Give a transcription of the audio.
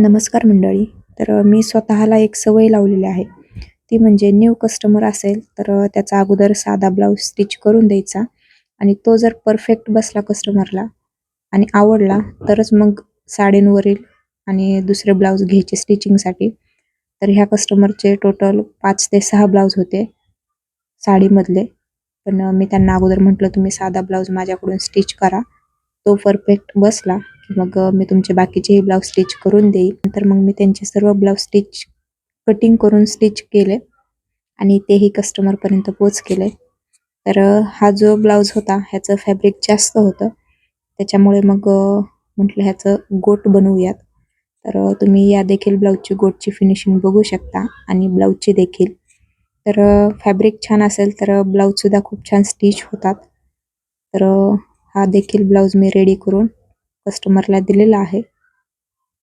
नमस्कार मंडळी. मी स्वतःला एक सवय लावलेली आहे. ती म्हणजे न्यू कस्टमर असेल तर त्याचा अगोदर साधा ब्लाऊज स्टिच करून द्यायचा आणि तो जर परफेक्ट बसला कस्टमरला आणि आवडला तरच मग साडींवरील आणि दुसरे ब्लाऊज घ्यायचे स्टिचिंगसाठी. तर ह्या कस्टमरचे टोटल 5 ते 6 ब्लाऊज होते साडीमधले. पण मी त्यांना अगोदर म्हटलं, "तुम्ही साधा ब्लाऊज माझ्याकडून स्टिच करा. तो परफेक्ट बसला की मग मी तुमचे बाकीचेही ब्लाऊज स्टिच करून देईन." नंतर मग मी त्यांचे सर्व ब्लाऊज कटिंग करून स्टिच केले आणि तेही कस्टमरपर्यंत पोच केले. हा जो ब्लाऊज होता ह्याचं फॅब्रिक जास्त होतं. त्याच्यामुळे मग म्हटलं ह्याचं गोट बनवूयात. तुम्ही या देखील ब्लाऊजची गोटची फिनिशिंग बघू शकता आणि ब्लाऊजची देखील. फॅब्रिक छान असेल तर ब्लाऊजसुद्धा खूप छान स्टिच होतात. हा देखील ब्लाऊज मी रेडी करून कस्टमरला दिलेला आहे.